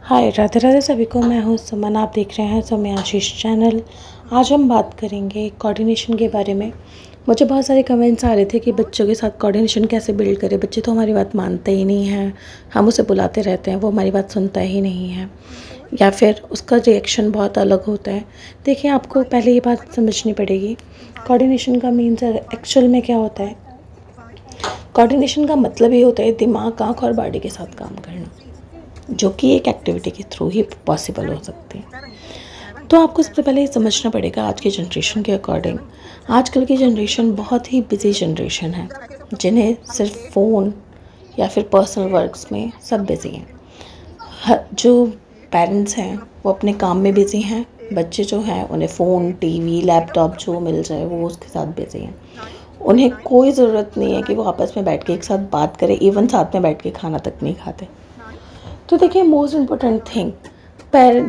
हाय, राधे राधे सभी को। मैं हूँ सुमन, आप देख रहे हैं सौम्याशीष चैनल। आज हम बात करेंगे कोऑर्डिनेशन के बारे में। मुझे बहुत सारे कमेंट्स आ रहे थे कि बच्चों के साथ कोऑर्डिनेशन कैसे बिल्ड करें। बच्चे तो हमारी बात मानते ही नहीं हैं, हम उसे बुलाते रहते हैं, वो हमारी बात सुनता ही नहीं है, या फिर उसका रिएक्शन बहुत अलग होता है। देखिए, आपको पहले ये बात समझनी पड़ेगी, कोऑर्डिनेशन का मीन्स एक्चुअल में क्या होता है। कोऑर्डिनेशन का मतलब ये होता है दिमाग, आँख और बॉडी के साथ काम करना, जो कि एक एक्टिविटी के थ्रू ही पॉसिबल हो सकती है। तो आपको सबसे पहले ये समझना पड़ेगा आज की जनरेशन के अकॉर्डिंग। आजकल की जनरेशन बहुत ही बिजी जनरेशन है, जिन्हें सिर्फ फ़ोन या फिर पर्सनल वर्क्स में सब बिज़ी हैं। जो पेरेंट्स हैं वो अपने काम में बिज़ी हैं, बच्चे जो हैं उन्हें फ़ोन, टीवी, लैपटॉप जो मिल जाए वो उसके साथ बिज़ी हैं। उन्हें कोई ज़रूरत नहीं है कि वो आपस में बैठ के एक साथ बात करें, इवन साथ में बैठ के खाना तक नहीं खाते। तो देखिए, मोस्ट इम्पोर्टेंट थिंग,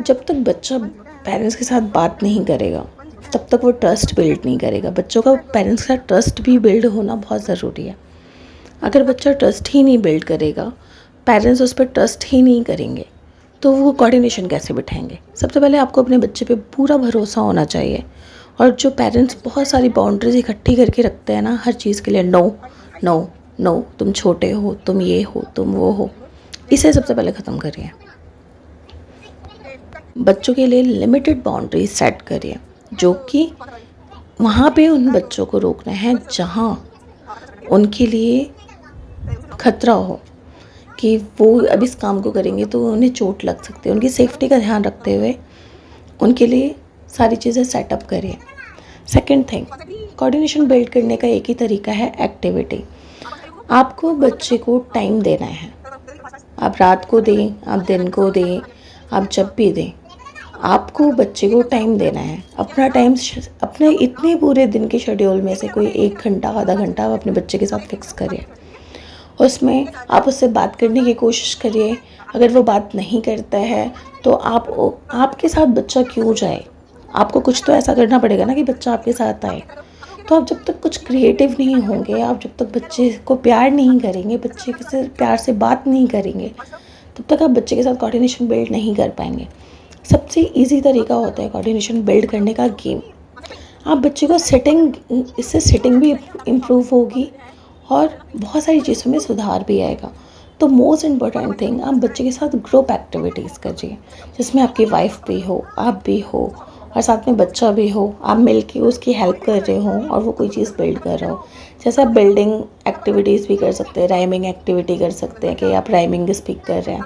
जब तक बच्चा पेरेंट्स के साथ बात नहीं करेगा तब तक वो ट्रस्ट बिल्ड नहीं करेगा। बच्चों का पेरेंट्स के साथ ट्रस्ट भी बिल्ड होना बहुत ज़रूरी है। अगर बच्चा ट्रस्ट ही नहीं बिल्ड करेगा, पेरेंट्स उस पर ट्रस्ट ही नहीं करेंगे, तो वो कोऑर्डिनेशन कैसे बिठाएंगे। सबसे पहले आपको अपने बच्चे पे पूरा भरोसा होना चाहिए। और जो पेरेंट्स बहुत सारी बाउंड्रीज इकट्ठी करके रखते हैं ना हर चीज़ के लिए, नो नो नो, तुम छोटे हो, तुम ये हो, तुम वो हो, इसे सबसे पहले ख़त्म करिए। बच्चों के लिए लिमिटेड बाउंड्रीज सेट करिए, जो कि वहाँ पे उन बच्चों को रोकना है जहाँ उनके लिए खतरा हो कि वो अब इस काम को करेंगे तो उन्हें चोट लग सकती है। उनकी सेफ्टी का ध्यान रखते हुए उनके लिए सारी चीज़ें सेटअप करिए। सेकंड थिंग, कोऑर्डिनेशन बिल्ड करने का एक ही तरीका है, एक्टिविटी। आपको बच्चे को टाइम देना है। आप रात को दें, आप दिन को दें, आप जब भी दें, आपको बच्चे को टाइम देना है। अपना टाइम अपने इतने पूरे दिन के शेड्यूल में से कोई 1 घंटा, आधा घंटा आप अपने बच्चे के साथ फिक्स करिए। उसमें आप उससे बात करने की कोशिश करिए। अगर वो बात नहीं करता है तो आपके साथ बच्चा क्यों जाए। आपको कुछ तो ऐसा करना पड़ेगा ना कि बच्चा आपके साथ आए। तो आप जब तक कुछ क्रिएटिव नहीं होंगे, आप जब तक बच्चे को प्यार नहीं करेंगे, बच्चे से प्यार से बात नहीं करेंगे, तब तक आप बच्चे के साथ कोऑर्डिनेशन बिल्ड नहीं कर पाएंगे। सबसे इजी तरीका होता है कोऑर्डिनेशन बिल्ड करने का, गेम। आप बच्चे को इससे सिटिंग भी इम्प्रूव होगी और बहुत सारी चीज़ों में सुधार भी आएगा। तो मोस्ट इम्पॉर्टेंट थिंग, आप बच्चे के साथ ग्रुप एक्टिविटीज़ करिए, जिसमें आपकी वाइफ भी हो, आप भी हो और साथ में बच्चा भी हो। आप मिलके उसकी हेल्प कर रहे हो और वो कोई चीज़ बिल्ड कर रहा हो। जैसे आप बिल्डिंग एक्टिविटीज़ भी कर सकते हैं, राइमिंग एक्टिविटी कर सकते हैं कि आप राइमिंग स्पीक कर रहे हैं।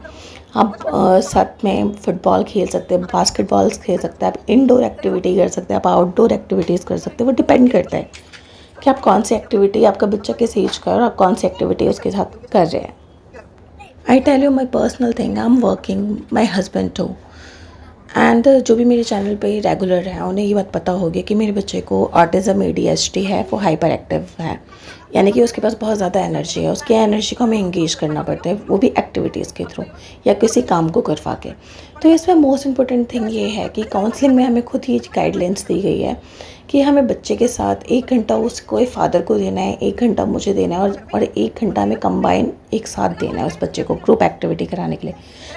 आप साथ में फुटबॉल खेल सकते हैं, बास्केटबॉल खेल सकते हैं, आप इंडोर एक्टिविटी कर सकते हैं, आप आउटडोर एक्टिविटीज़ कर सकते हैं। वो डिपेंड करता है कि आप कौन सी एक्टिविटी, आपका बच्चा किस एज का है और आप कौन सी एक्टिविटी उसके साथ कर रहे हैं। I tell you my personal thing, I am working, my husband too, and जो भी मेरे चैनल पे रेगुलर हैं उन्हें ये बात पता होगी कि मेरे बच्चे को ऑटिज़म ADHD है, वो हाइपर एक्टिव है, यानी कि उसके पास बहुत ज़्यादा एनर्जी है। उसकी एनर्जी को हमें इंगेज करना पड़ता है, वो भी एक्टिविटीज़ के थ्रू या किसी काम को करवा के। तो इसमें मोस्ट इम्पोर्टेंट थिंग ये है कि काउंसलिंग में हमें खुद ही गाइडलाइंस दी गई है कि हमें बच्चे के साथ 1 घंटा उसको फादर को देना है, 1 घंटा मुझे देना है और 1 घंटा हमें कंबाइन एक साथ देना है उस बच्चे को ग्रुप एक्टिविटी कराने के लिए।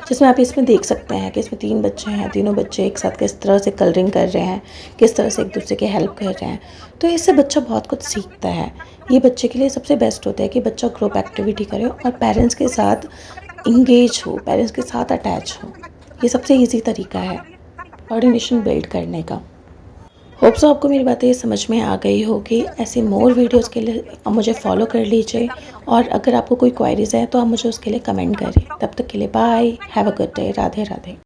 जिसमें आप इसमें देख सकते हैं कि इसमें 3 बच्चे हैं, तीनों बच्चे एक साथ किस तरह से कलरिंग कर रहे हैं, किस तरह से एक दूसरे की हेल्प कर रहे हैं। तो इससे बच्चा बहुत कुछ सीखता है। ये बच्चे के लिए सबसे बेस्ट होता है कि बच्चा ग्रुप एक्टिविटी करे और पेरेंट्स के साथ इंगेज हो, पेरेंट्स के साथ अटैच हो। ये सबसे ईजी तरीका है कोऑर्डिनेशन बिल्ड करने का। होप सो आपको मेरी बातें समझ में आ गई होगी। ऐसे मोर वीडियोस के लिए आप मुझे फॉलो कर लीजिए, और अगर आपको कोई क्वेरीज है तो आप मुझे उसके लिए कमेंट करिए। तब तक के लिए bye, have a good day, Radhe Radhe.